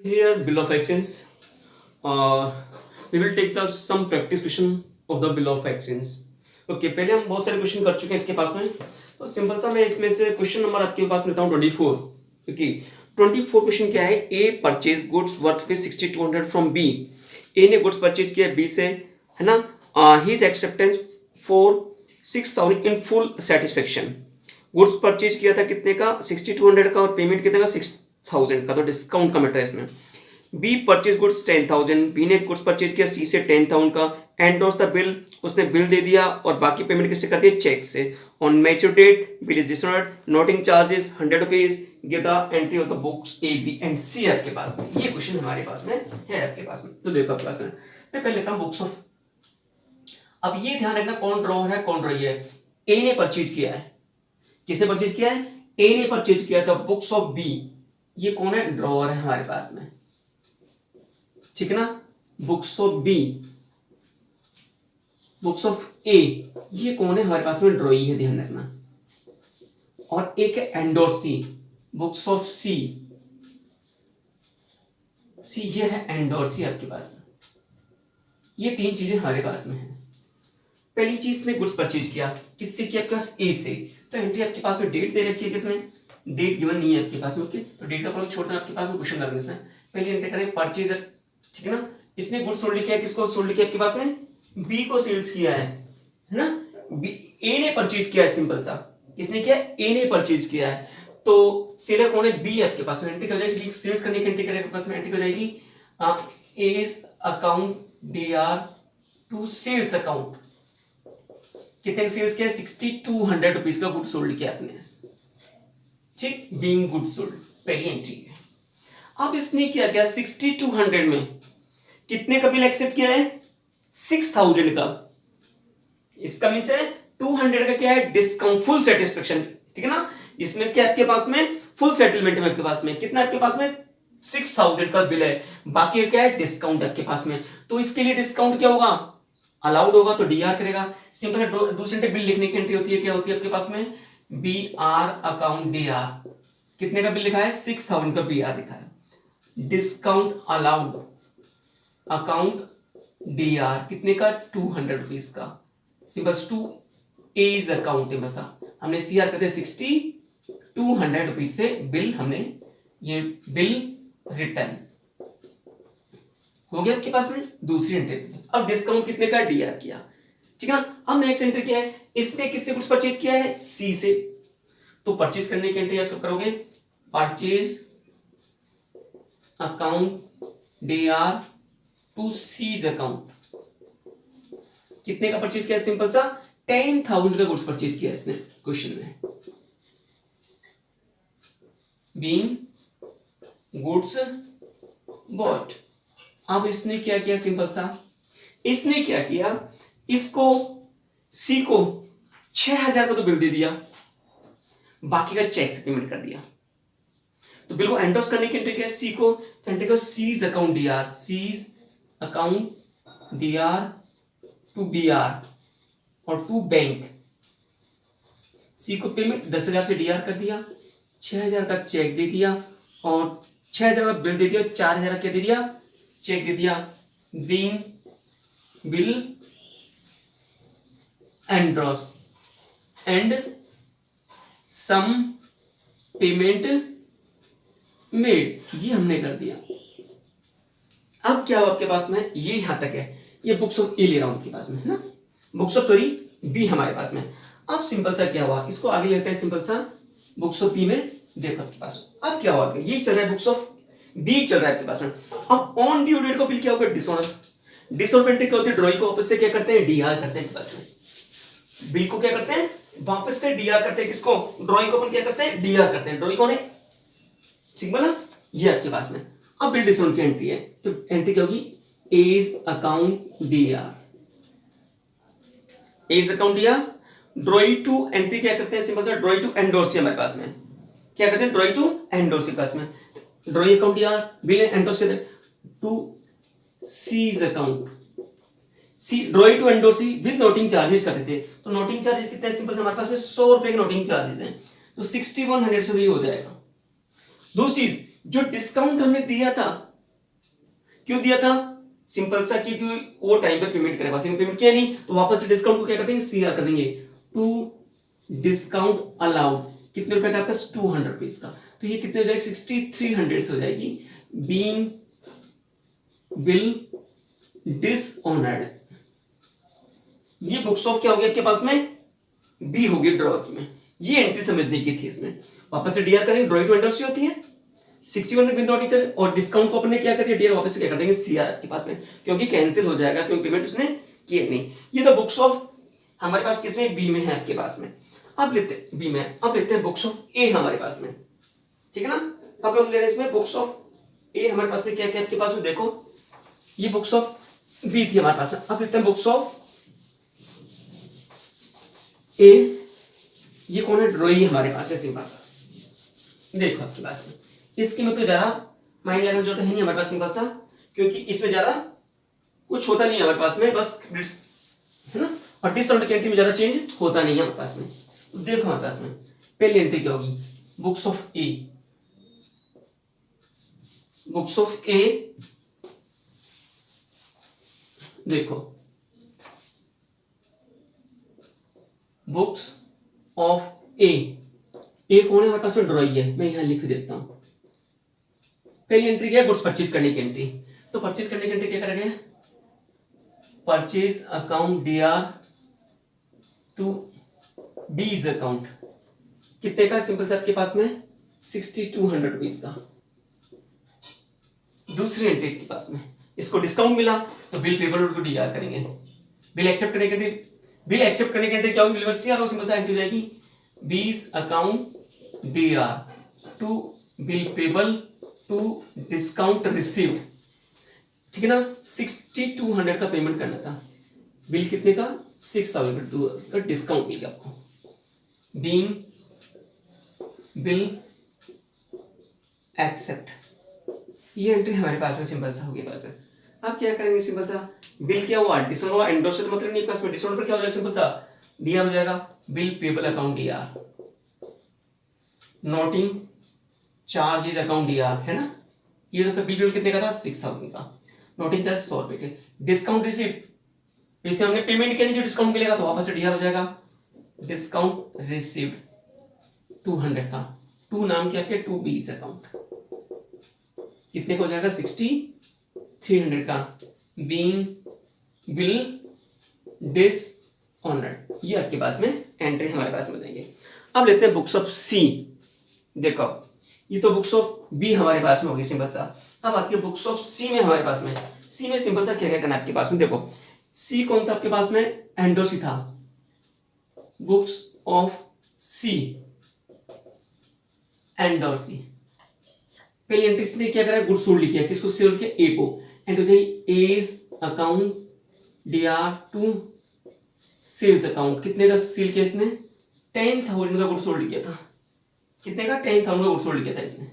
Here bill of exchange. We will take the some practice question of the bill of exchange. Okay पहले हम बहुत सारे question कर चुके हैं इसके पास में, तो सिंपल सा मैं इसमें से क्वेश्चन नंबर आपके पास लेता हूँ 24। ओके 24 क्वेश्चन क्या है, ए परचेज गुड्स वर्थ पे 6200 फ्रॉम बी। ए ने गुड्स परचेज किया बी से, है ना। His acceptance for 6000 in full satisfaction. Goods purchase किया था कितने का, 6200 का, और पेमेंट कितने का, 6000 का, तो डिस्काउंट का मैटर है इसमें। बी परचेज गुड्स 10,000, बी ने गुड्स परचेज किया सी से 10,000 का, एंडोर्स द बिल, उसने बिल दे दिया और बाकी पेमेंट किससे कर दिया, चेक से। On mature date bill is dishonoured, noting charges 100 rupees, give the entry of the books A B and C. आपके पास में ये क्वेश्चन हमारे पास में है आपके पास में, तो देखो आपके पास में मैं पहले लिखता हूं बुक्स ऑफ। अब ये ध्यान रखना कौन ड्रॉअर है कौन ड्रॉई है। ए ने परचेज किया है, किसने परचेज किया है, ए ने परचेज किया था बुक्स ऑफ बी। ये कौन है, ड्रॉअर है हमारे पास में, ठीक है ना। Books of B, books of A, ये कौन है हमारे पास में, ड्रॉई है, ध्यान रखना। और एक है एंडोर्स सी, बुक्स ऑफ सी, सी ये है एंडोर्स सी आपके पास में। ये तीन चीजें हमारे पास में है। पहली चीज ने गुड्स परचेज किया, किससे किया, आपके पास ए से, तो एंट्री आपके पास में डेट दे रखी है, किसमें, डेट गिवन नहीं है आपके पास में। ओके तो डेट का कॉलम छोड़ना आपके पास में, क्वेश्चन लगा इसमें। पहली एंट्री करें परचेज, ठीक है ना। इसने गुड्स सोल्ड किया, किसको सोल्ड किया आपके पास में, बी को सेल्स किया है ना। ए ने परचेज किया है, सिंपल सा, किसने किया, ए ने परचेज किया है, तो सेलर कौन है, बी आपके पास में। एंट्री कर जाएगी सेल्स करने की, एंट्री करेगा आपके पास में, एंट्री हो जाएगी A's account D R to sales account. कितने सेल्स किया, 6200 रुपीज का गुड सोल्ड किया आपने, ठीक, बीइंग गुड सोल्ड, पहली एंट्री है। अब इसने क्या 6200 में कितने का बिल एक्सेप्ट किया है, 6000 का। इसका मींस है 200 का क्या है, डिस्काउंट, फुल सेटिस्फेक्शन, ठीक है ना। इसमें क्या आपके पास में, फुल सेटलमेंट में आपके पास में कितना, आपके पास में 6000 का बिल है, बाकी क्या है, डिस्काउंट आपके पास में। तो इसके लिए डिस्काउंट क्या होगा, अलाउड होगा तो डीआर करेगा। सिंपल है, दूसरे बिल लिखने की एंट्री होती है, क्या होती है आपके पास में, B R account D R. कितने का बिल लिखा है, 6000 का बी आर लिखा है। Discount allowed account D R कितने का, 200 रुपीज का। सिंपल टू एज अकाउंट है, बसा हमने सी आर करते 6200 रुपीज से बिल, हमने ये बिल रिटर्न हो गया आपके पास में, दूसरी एंट्री। अब डिस्काउंट कितने का, डीआर किया, ठीक है ना। अब नेक्स्ट एंट्री क्या है, इसने किससे गुड्स परचेज किया है, सी से, तो परचेज करने की एंट्री आप कब करोगे, purchase account DR to C's account. कितने का परचेज किया है, सिंपल सा 10,000 का गुड्स परचेज किया इसने क्वेश्चन में, बीइंग गुड्स बॉट। अब इसने क्या किया, सिंपल सा इसने क्या किया, इसको सी को 6000 का तो बिल दे दिया, बाकी का चेक से पेमेंट कर दिया। तो बिल को एंडोर्स करने की एंट्री क्या है, सी को, तो एंट्री को C's account DR, C's account DR to BR और टू बैंक। सी को पेमेंट 10,000 से डीआर कर दिया, 6000 का चेक दे दिया और 6000 का बिल दे दिया, 4000 का क्या दे दिया, चेक दे दिया। Being bill endorse and some payment made, ये हमने कर दिया। अब क्या हो आपके पास में, ये यहां तक है, ये बुक्स ऑफ ए ले रहा हूं आपके पास में, है ना, बुक्स ऑफ सॉरी बी हमारे पास में। अब सिंपल सा क्या हुआ, इसको आगे लेते हैं, सिंपल सा बुक्स ऑफ बी में देखो आपके पास। अब क्या हुआ, ये चल रहा है बुक्स ऑफ बी चल रहा है आपके पास में। अब ऑन ड्यू डेट को बिल क्या होगा, डिसऑनर। डिसऑनर एंट्री क्या होती है, ड्रॉइंग को वापस से क्या करते हैं, डीआर करते हैं आपके पास में। बिल को क्या करते हैं, वापस से डीआर करते हैं, किसको, ड्रॉइंग को अपन क्या करते हैं, डीआर करते हैं। ड्रॉइंग कौन है, ठीक बोला, ये आपके पास में। अब बिल डिसऑनर की एंट्री है, तो एंट्री क्या होगी, A's account DR, A's account DR. Drawee to entry क्या करते हैं, सिंपल सा ड्रॉई टू एंडोर्स हमारे पास में, क्या करते हैं, ड्रॉई टू एंडोर्स के पास में। Drawee account DR, bill endorse कहते हैं to C's account, C drawee to endorse with noting charges करते थे। तो नोटिंग चार्जेस कितने हैं, सिंपल हमारे पास में 100 रुपए के नोटिंग चार्जेस हैं, तो 6100 से ये हो जाएगा। दूसरी चीज, जो डिस्काउंट हमने दिया था क्यों दिया था? सिंपल सा, क्योंकि वो टाइम पर पेमेंट करे, पेमेंट किया नहीं तो वापस से डिस्काउंट को क्या कर देंगे, सीआर कर देंगे। टू डिस्काउंट अलाउड कितने रुपए का आपका? 200 रुपीज का। तो ये कितने हो जाएगी? 6300 से हो जाएगी। बीइंग बिल डिसऑनर्ड, ये बुक्स ऑफ क्या हो गया आपके पास में? बी हो गई ड्रॉ की में। ये एंट्री समझने की थी इसमें। वापस से डीआर करेंगे, ड्रॉ टू एंडोर्सी होती है 61 बिंदु टीचर, और डिस्काउंट को अपने क्या कर दिया, डीआर वापस से क्या कर देंगे, सीआर के पास में, क्योंकि कैंसिल हो जाएगा, क्योंकि पेमेंट उसने किया नहीं। ये तो बुक्स ऑफ हमारे पास किसमें? बी में है आपके पास में। अब लेते हैं बी में, अब लेते हैं बुक्स ऑफ ए हमारे पास में, ठीक है ना। अब हम ले रहे हैं इसमें बुक्स ऑफ ए, हमारे पास में क्या क्या आपके पास में, देखो ये बुक्स ऑफ बी थी हमारे पास में। अब लेते हैं बुक्स ऑफ ए, ये कौन है? ड्रॉई हमारे पास है, सिंपल सा। देखो आपके पास में इसकी में तो ज्यादा माइंड लगाने की जरूरत है नहीं हमारे पास, सिंपल सा, क्योंकि इसमें ज्यादा कुछ होता नहीं है हमारे पास में, बस है ना। और डिस्काउंट की एंट्री में ज्यादा चेंज होता नहीं है हमारे पास में। तो देखो हमारे पास में पहली एंट्री क्या होगी? Books of A, books of A, देखो बुक्स ऑफ ए, ए कौन है हमारे पास में? ड्रॉई है, मैं यहां लिख देता हूं। पहली एंट्री क्या है? गुड्स परचेज करने की एंट्री। तो परचेज करने की एंट्री क्या करेंगे? Purchase account DR to B's account, कितने का? सिंपल से आपके पास में 6200 रुपीज का। दूसरी एंट्री के पास में इसको डिस्काउंट मिला तो बिल पेबल और डीआर करेंगे। बिल एक्सेप्ट करने के, बिल एक्सेप्ट करने के एंट्री क्या होगी? बिल सीआर, सिंपल सा एंट्री हो जाएगी B's account DR to bill payable to discount received, ठीक है ना। 6200 का पेमेंट करना था, बिल कितने का? 6000 का डिस्काउंट मिल गया आपको। बीइंग बिल एक्सेप्ट, ये एंट्री हमारे पास में सिंपल सा हो गया पास में। अब क्या करेंगे? सिंपल सा बिल क्या हुआ? डिस्काउंट हुआ, एंडोर्स से तो मतलब नहीं पास में, डिस्काउंट पर क्या हो जाएगा? सिंपल सा डीआर हो जाएगा, bill payable account DR, noting charges account DR, है ना। ये तो बिल पेबल कितने का था? 6000 का, नोटिंग चार्ज 100 रुपए के, डिस्काउंट रिसीव्ड, वैसे हमने पेमेंट किया नहीं, जो डिस्काउंट मिलेगा तो वापस से डीआर हो जाएगा, डिस्काउंट रिसीव्ड 200 का, टू नाम क्या आपके? टू बीज अकाउंट, कितने का हो जाएगा? 6300 का। बीइंग बिल डिसऑनर्ड, ये आपके पास में एंट्री हमारे पास में देंगे। अब लेते हैं बुक्स ऑफ सी। देखो ये तो बुक्स ऑफ बी हमारे पास में होगी, सिंपल सा। अब आती है बुक्स ऑफ सी में हमारे पास में। सी में सिंपल सा क्या क्या करना है आपके पास में? देखो सी कौन था आपके पास में? एंडोर्सी था। बुक्स ऑफ सी एंडोर्सी, पहली एंट्री ने क्या करा? गुड्स सोल्ड लिखा, किसको सोल्ड किया? ए को, एंड हो जाएगी A's account DR to sales account, कितने का सेल किया इसने? 10,000 का गुड्स सोल्ड किया था। कितने का? 10,000 का गुड्स सोल्ड किया था इसने।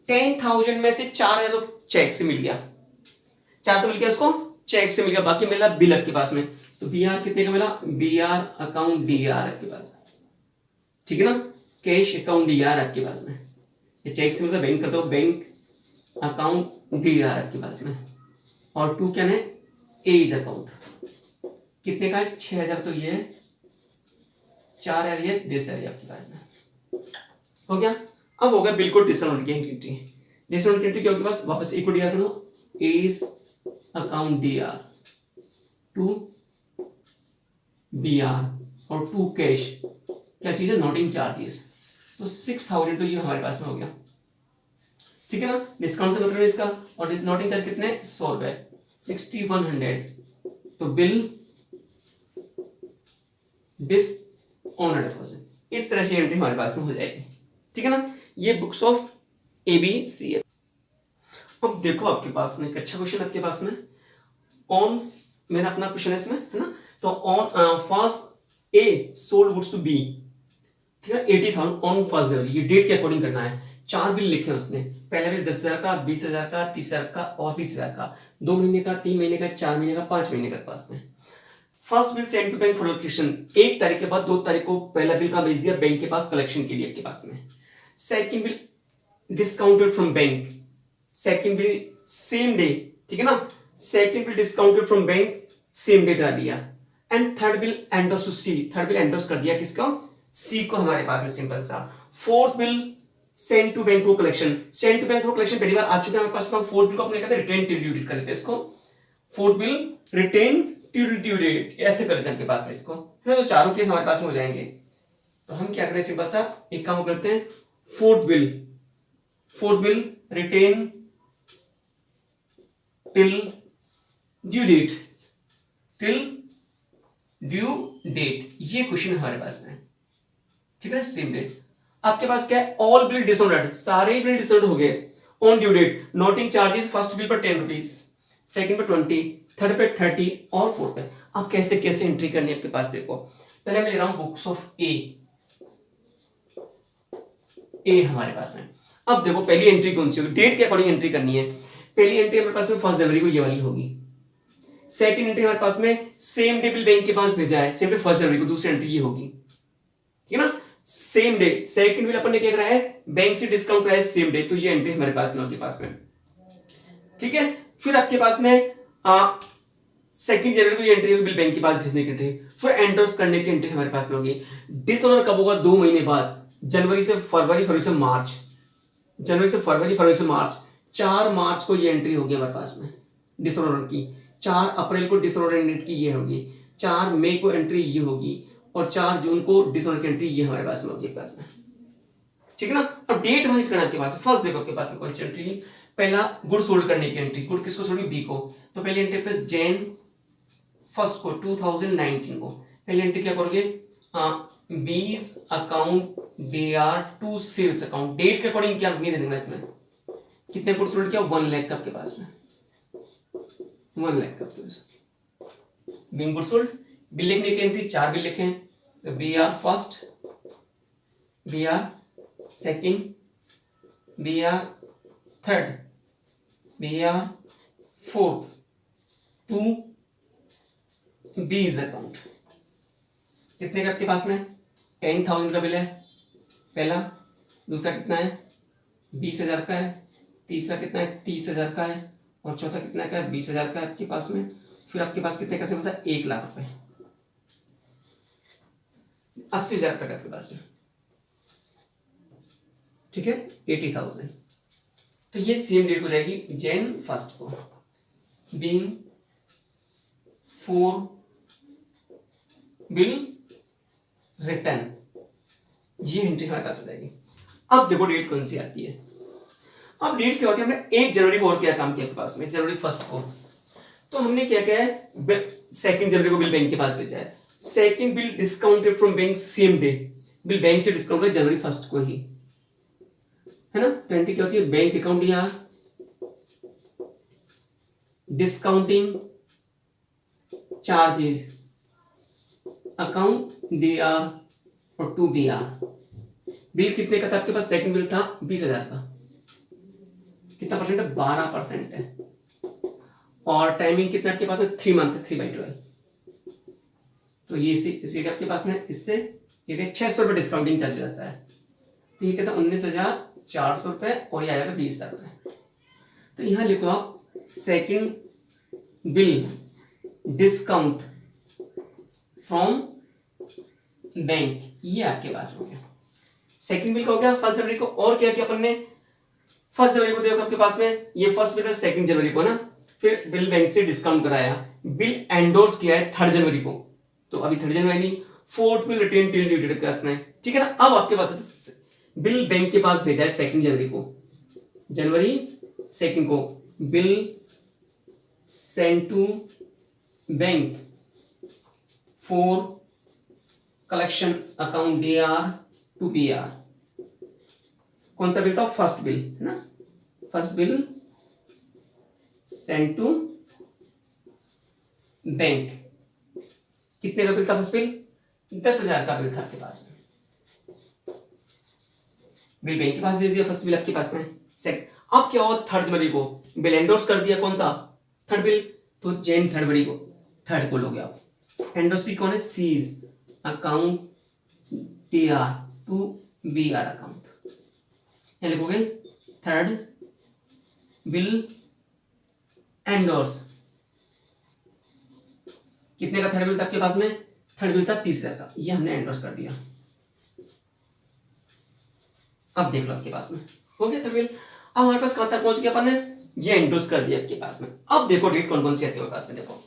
10,000 में से 4,000 तो चेक से मिल गया, 4 तो मिल गया इसको चेक से मिल गया, बाकी मिला बिल आपके पास में। तो बीआर कितने का मिला? बीआर अकाउंट डीआर आपके पास में, ठीक है ना। कैश अकाउंट डीआर आपके पास में, ये चेक से मतलब बैंक करते हो, बैंक अकाउंट डीआर आपके पास में। और टू क्या है? एज अकाउंट, कितने का है? 6,000 तो ये 4,000 ये 10,000 आपके पास में हो गया। अब हो गया बिल्कुल डिस्काउंट की एंट्री। डिस्काउंट की एंट्री क्या होगी? बस वापस एक को डीआर कर दो, A's account DR to BR और टू कैश, क्या चीज है? Noting charges. तो 6,000 तो ये हमारे पास में हो गया, ठीक है ना। डिस्काउंट से मतलब इसका, और नोटिंग चार्ज कितने? 100 रुपए, 6100। तो बिल डिसऑनर्ड, इस तरह से एंट्री हमारे पास में हो जाएगी, ठीक है ना। ये books of A B C है। अब देखो आपके पास में एक अच्छा क्वेश्चन आपके पास में ऑन, मेरा अपना क्वेश्चन है इसमें, है ना। तो on first A sold goods to B, ठीक है, 80,000 ऑन फर्स्ट जनवरी, ये डेट के अकॉर्डिंग करना है। 4 बिल लिखे हैं उसने, पहला बिल 10,000 का, 20,000 का, 30,000 का और 20,000 का, 2 महीने का, 3 महीने का, 4 महीने का, 5 महीने का पास में। First bill send to bank for collection, 1 तारीख के बाद 2 तारीख को पहला बिल कहां भेज दिया? बैंक के पास कलेक्शन के लिए आपके पास में। Second bill discounted from bank, second bill same day, ठीक है ना, second bill discounted from bank same day करा दिया, and third bill endorse to C, third bill endorse कर दिया किसको, सी को हमारे पास में, सिंपल सा। Fourth bill send to bank for collection, send to bank for collection पहली बार आ चुका है हमारे पास, तो हम फोर्थ बिल को अपने कहते हैं रिटेन टिल ड्यू डेट कर लेते हैं इसको, fourth bill retain till due date ऐसे कर लेते हैं आपके पास में इसको, है ना। तो चारों केस हमारे पास में हो जाएंगे। तो हम क्या करें, सिंपल सा एक काम करते हैं, fourth bill retain till due date, ये क्वेश्चन हमारे पास में, ठीक है, सेम डे। आपके पास क्या है, ऑल बिल डिसऑर्डर्ड, सारे बिल डिसऑर्डर हो गए on due date, noting charges first bill पर 10 रुपीज, सेकंड पे 20, थर्ड पे 30 और फोर्थ पे। आप कैसे कैसे एंट्री करनी है आपके पास, देखो पहले मैं ले रहा हूं बुक्स ऑफ ए हमारे पास में। अब देखो पहली एंट्री कौन सी होगी, डेट के अकॉर्डिंग एंट्री करनी है। पहली एंट्री हमारे पास में 1 जनवरी को ये वाली होगी, सेकंड एंट्री हमारे पास में सेम डे बिल बैंक के पास भेजा है, सेम डे 1 जनवरी को, दूसरी एंट्री ये होगी, ठीक है ना, सेम डे। सेकंड बिल अपन ने क्या करा है, बैंक से डिस्काउंट कराया सेम डे, तो ये एंट्री हमारे पास में आपके पास में, ठीक है। फिर आपके पास में सेकंड जनवरी को ये एंट्री होगी बिल बैंक के पास भेजने की एंट्री, फिर एंडोर्स करने की एंट्री हमारे पास में होगी। डिसऑर्डर कब होगा, 2 महीने बाद, जनवरी से फरवरी, फरवरी से मार्च, जनवरी से फरवरी, फरवरी से मार्च, 4 मार्च को ये एंट्री होगी हमारे पास में डिसऑर्डर की, 4 अप्रैल को डिसऑर्डर एंट्री की ये होगी, 4 मई को एंट्री ये होगी, और 4 जून को डिसऑर्डर की एंट्री ये हमारे पास में होगी पास में, ठीक है ना। अब डेट वाइज करना आपके पास, फर्स्ट देखो आपके पास में कौन सी एंट्री, पहला गुड सोल्ड करने की एंट्री, गुड किसको सोल्ड, बी को, तो पहली एंट्री प्लस जैन 1 को 2019 को, पहली एंट्री क्या करोगे, 20 account D R to sales account, date के अकॉर्डिंग क्या नहीं देना इसमें, कितने गुड सोल्ड किया, 1 लाख का आपके पास में, 1 लाख का आपके पास बीइंग गुड सोल्ड। बिल लिखने की एंट्री 4 बिल लिखे हैं, तो B R first, B R second, B R third, B R fourth, to B's account. कितने का आपके पास में, 10,000 का बिल है पहला, दूसरा कितना है 20,000 का है, तीसरा कितना है 30,000 का है, और चौथा कितना का है 20,000 का है आपके पास में। फिर आपके पास कितने का बचा, 1 लाख रुपए, 80,000 तक आपके पास है, ठीक है, 80,000। तो ये सेम डेट हो जाएगी जैन 1 को, बीइंग 4 बिल रिटर्न, ये एंट्री हमारे पास हो जाएगी। अब देखो डेट कौन सी आती है, अब डेट क्या होती है, हमने 1 जनवरी को और क्या काम किया आपके पास में, जनवरी 1 को, तो हमने क्या किया है, 2 जनवरी को बिल बैंक के पास भेजा है, second bill discounted from bank same day, bill bank से डिस्काउंट है जनवरी 1 को ही, है ना। तो एंट्री क्या होती है, बैंक अकाउंट या discounting charges account D are और टू बी आर। बिल कितने का था आपके पास, सेकंड बिल था 20,000 का, कितना परसेंट है, 12% है, और टाइमिंग कितना आपके पास है, 3 मंथ, 3/12। तो ये इसी आपके पास में, इससे ये 600 रुपए डिस्काउंटिंग चार्ज रहता है, तो ये कहता है 19,400 रुपए, और ये आएगा 20,000 रुपए। तो यहां लिखो आप second bill discount from bank, ये आपके पास हो गया। सेकंड बिल का हो गया 1 जनवरी को, और क्या किया अपन ने, 1 जनवरी को देखो आपके पास में, ये फर्स्ट बिल है 2 जनवरी को ना, फिर बिल बैंक से डिस्काउंट कराया, बिल एंडोर्स किया है 3 जनवरी को, तो अभी 3 जनवरी नहीं, fourth bill retain till due date class में, ठीक है ना। अब आपके पास बिल बैंक के पास भेजा है 2 जनवरी को, जनवरी 2 को, bill send to bank for collection account D R to P R. कौन सा बिल था, फर्स्ट बिल है ना, first bill send to bank, कितने का बिल था फर्स्ट बिल, 10,000 का बिल था आपके पास में, बिल बैंक के पास भेज दिया, फर्स्ट बिल आपके पास में। अब क्या हुआ, 3 जनवरी को बिल एंडोर्स कर दिया, कौन सा, थर्ड बिल, तो जैन 3 जनवरी को, थर्ड को लोगे आप, एंडोर्सी कौन है, C's account T R to B R account, लिखोगे 3 बिल एंडोर्स, कितने का थर्ड बिल था आपके पास में? थर्ड बिल था 30,000 का, ये हमने एंडोर्स कर दिया। अब देख लो आपके पास में हो गया थर्ड बिल। अब हमारे पास कहां तक पहुंच गया अपन ने? ये एंडोर्स कर दिया आपके पास में। अब देखो डेट कौन कौन सी आती है हमारे पास में। देखो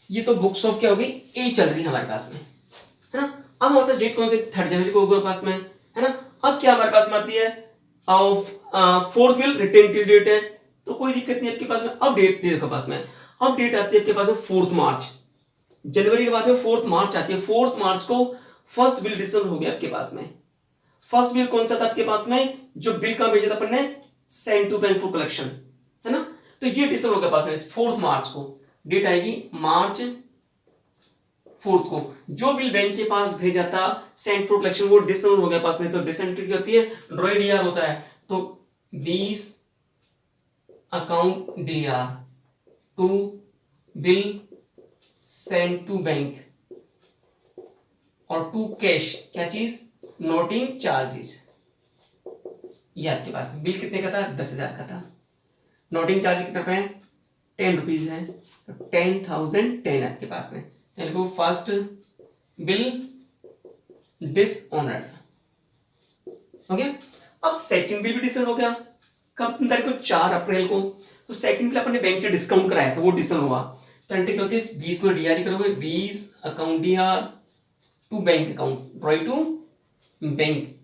ये तो बुक्स ऑफ क्या होगी, ए चल रही है हमारे पास में, है ना। अब हमारे पास डेट कौन सी? 3 जनवरी को होगा पास में, है ना। अब क्या हमारे पास में आती है? Fourth bill retain till date है, तो कोई दिक्कत नहीं आपके पास में। अब डेट देखो पास में, अब डेट आती है आपके पास में 4 मार्च। जनवरी के बाद में 4 मार्च आती है। 4 मार्च को फर्स्ट बिल डिसम्बर हो गया आपके पास में। फर्स्ट बिल कौन सा था आपके पास में? जो बिल का भेजा था अपन ने, send to bank for collection, है ना। तो ये डिसम्बर हो गया पास में 4 मार्च को। डेट आएगी मार्च 4 को। जो बिल बैंक के पास भेजा था सेंड फॉर कलेक्शन, वो डिसम्बर हो गया पास में। तो डिसेंट्री क्या होती है? ड्रॉई डीआर होता है। तो 20 account DR to bill send to bank, और टू कैश क्या चीज? Noting charges. ये आपके पास बिल कितने का था? 10,000 का था। नोटिंग चार्ज कितने रुपए हैं? 10 रुपीज है। तो 10,010 आपके पास में। चलो फर्स्ट बिल डिसऑनर्ड हो गया। अब सेकंड बिल भी डिसऑनर हो गया। कब तारीख को? 4 अप्रैल को। तो सेकंड बिल अपने बैंक से डिस्काउंट कराया था, वो डिसऑनर हुआ। तो एंट्री क्या होती है? 20 को डीआर करोगे, 20 account DR to bank account, drawee to bank.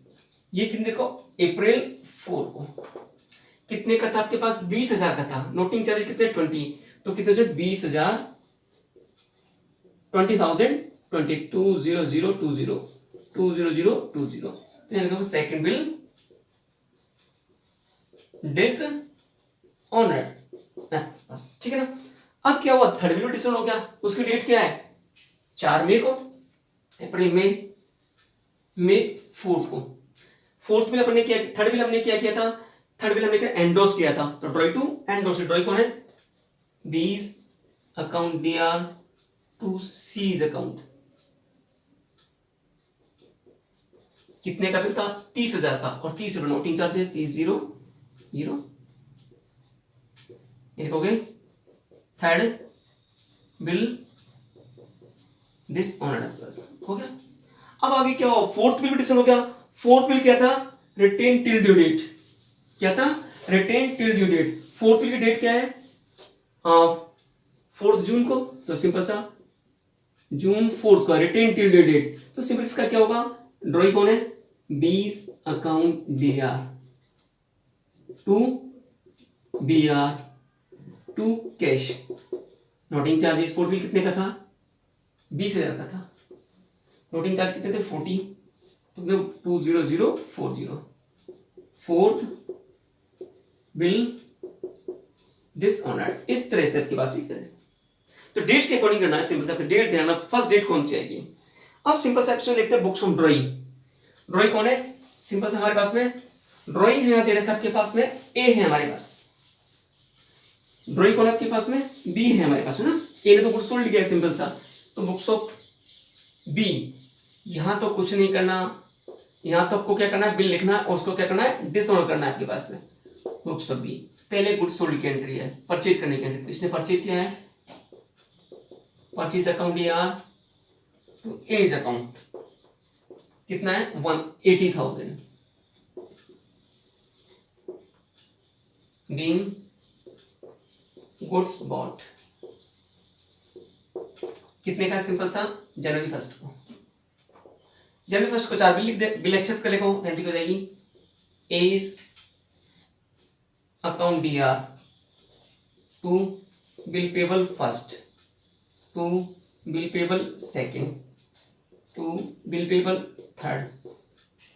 ये कितने को? अप्रैल 4 को। कितने का था आपके पास? 20,000 का था। नोटिंग चार्ज कितने? 20। तो कितने से? 20,000 20,000 20 20020 20020। तो यहाँ लिखो सेकंड बिल डिसऑनर्ड, बस ठीक है ना। अब क्या हुआ? थर्ड बिल डिसऑनर हो गया। उसकी डेट क्या है? 4 मई को। अप्रैल मई 4 को। फोर्थ बिल अपने क्या? थर्ड बिल हमने क्या किया था? थर्ड बिल हमने क्या? एंडोर्स किया था। तो ड्रॉई टू एंडोर्स। ड्रॉई कौन है? 20 account DR to C's account. कितने का बिल था? 30,000 का, और 30 रुपए नोटिंग चार्ज है। 30,000 लिखोगे थर्ड बिल डिसऑनर्ड हो गया। अब आगे क्या हो? फोर्थ बिल भी डिसऑनर हो गया। फोर्थ बिल क्या था? Retain till due date. क्या था? Retain till due date. Fourth bill की डेट क्या है? 4 जून को। तो सिंपल सा जून 4 का रिटेन टिल ड्यू डेट। तो सिंपल इसका क्या होगा? ड्रॉई कौन है? 20 account DR to BR to cash. Noting charges fourth bill कितने का था? 20,000 का था। नोटिंग चार्ज कितने थे? 40। तो 20040। Fourth bill dishonoured. इस तरह से आपके पास तो डेट के अकॉर्डिंग करना है। सिंपल सा डेट देना। फर्स्ट डेट कौन सी आएगी? अब सिंपल सा ऑप्शन लिखते हैं बुक्स ऑफ ड्रॉई। ड्रॉई कौन है? सिंपल सा हमारे पास में ड्रॉई है, यहां दे रखा आपके पास में ए है हमारे पास। ड्रॉई कौन है आपके पास में? बी है हमारे पास में ना। ए ने तो गुड्स सोल्ड किया सिंपल सा। तो बुक्स ऑफ बी। यहां तो कुछ नहीं करना, यहां तो आपको क्या करना है? बिल लिखना है, और उसको क्या करना है? डिसऑनर करना है आपके पास में। बुक्स ऑफ बी पहले गुड्स सोल्ड की एंट्री है, परचेज करने की एंट्री। इसने परचेज किया है, परचेज अकाउंट या टू एज अकाउंट। कितना है? 180,000 बीइंग गुड्स बॉट। कितने का? सिंपल सा जनवरी 1 को। जनवरी 1 को 4 बिल लिख दे। बिल एक्सेप्ट कर लेगा, एंट्री हो जाएगी A's account DR to bill payable first to bill payable second to bill payable third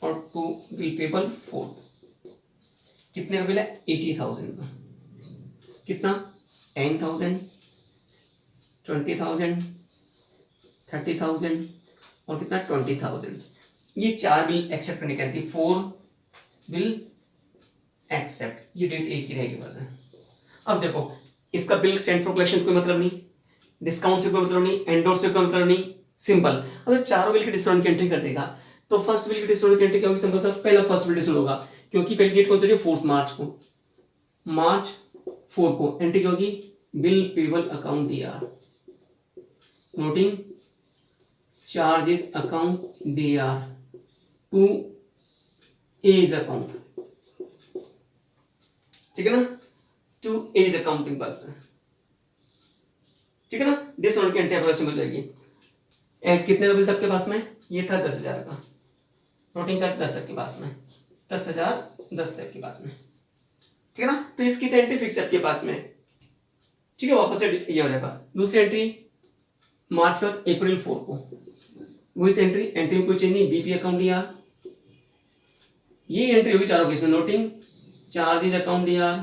और टू बिल पेबल फोर्थ। कितने का बिल है? 80,000 का। कितना? 10,000 20,000 30,000 और कितना? 20,000। ये 4 बिल एक्सेप्ट करने की आती है। 4 बिल एक्सेप्ट। ये डेट एक ही रहेगी बस। अब देखो इसका बिल सेंड फॉर कलेक्शन कोई मतलब नहीं, डिस्काउंट से कोई मतलब नहीं, एंडोर्स से कोई मतलब नहीं। सिंपल अगर चारों बिल के डिस्काउंट की एंट्री कर देगा तो फर्स्ट बिल के डिस्काउंट की एंट्री क्या होगी? सिंपल सा पहला फर्स्ट बिल डिस्काउंट होगा, क्योंकि पहली डेट कौन सी है? 4 मार्च को। मार्च 4 को एंट्री क्या होगी, bill payable account DR, noting charges account DR to A's account, ठीक है ना, टू एज अकाउंटिंग पर्सन, ठीक है ना। दिस वन की एंट्री आपके मिल जाएगी। कितने का बिल था आपके पास में, ये था 10,000 का, नोटिंग चार्ज 10 आपके पास में, 10,000 10 आपके पास में, ठीक है ना। तो इसकी तो एंट्री फिक्स है आपके पास में, ठीक है, वापस से ये हो जाएगा। दूसरी एंट्री मार्च का अप्रैल 4 को, वही से एंट्री में कोई चेंज नहीं, बीपी अकाउंट DR, ये एंट्री होगी चारों केस में, noting charges account DR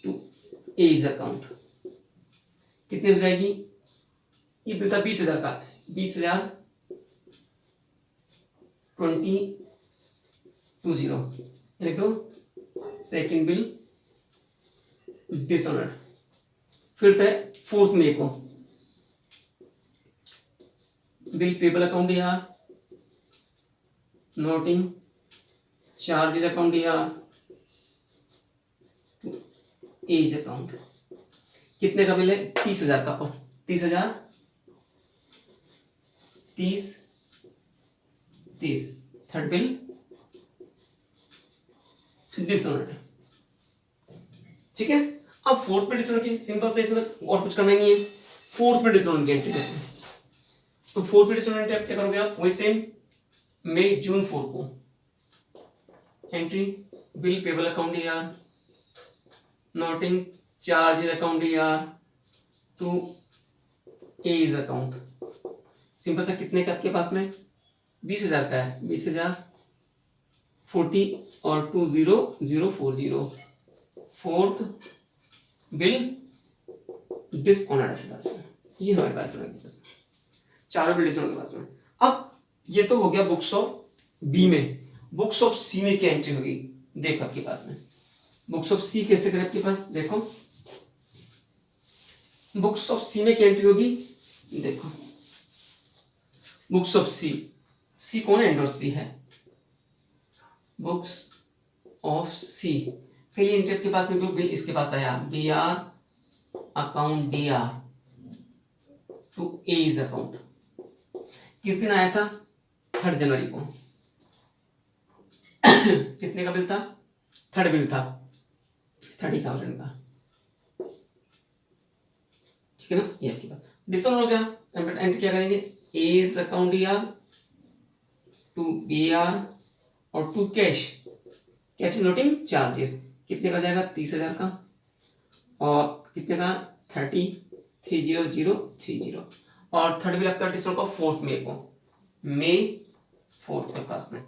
to A's account, कितने हो जाएगी, ये बिल था 20,000 का, 20,000 2020 लिख दो, सेकेंड बिल डिसऑनर्ड। फिर थे 4 मई को bill payable account DR, noting charges account DR to A's account, कितने का बिल है, 30,000 का, और 30,000 30 थर्ड बिल डिसऑनर्ड, ठीक है। अब फोर्थ पे डिसऑनर की सिंपल से इसमें और कुछ करना नहीं है, फोर्थ पे डिसऑनर की एंट्री करते हैं। तो फोर्थ पे डिसऑनर एंट्री आप क्या करोगे, आप वही सेम मई जून 4 को entry bill payable account DR, noting charges account DR to A's account, simple सा कितने का आपके पास में, 20,000 का है, 20,000 40 और 20040, फोर्थ बिल डिसऑनर्ड है पास में, ये हमारे पास में चारों बिल डिसऑनर्ड के पास में। अब ये तो हो गया बुक्स ऑफ बी में, बुक्स ऑफ सी में क्या एंट्री होगी, देखो आपके पास में बुक्स ऑफ सी कैसे करें, आपके पास देखो बुक्स ऑफ सी में क्या एंट्री होगी, देखो बुक्स ऑफ सी, सी कौन है, एंडोर्स सी है, बुक्स ऑफ सी, पहली एंट्री आपके पास में जो बिल इसके पास आया, BR account DR to A's account, किस दिन आया था, 3 जनवरी को, कितने का बिल था, थर्ड बिल था 30,000 का, ठीक है ना। ये आपकी बात डिसऑनर हो गया, एंट्री क्या करेंगे, A's account DR to BR और टू कैश नोटिंग चार्जेस, कितने का जाएगा, 30,000 का, और कितने का 30,030 और थर्ड बिल आपका डिसऑनर का 4 मई को, मई 4 के पास में।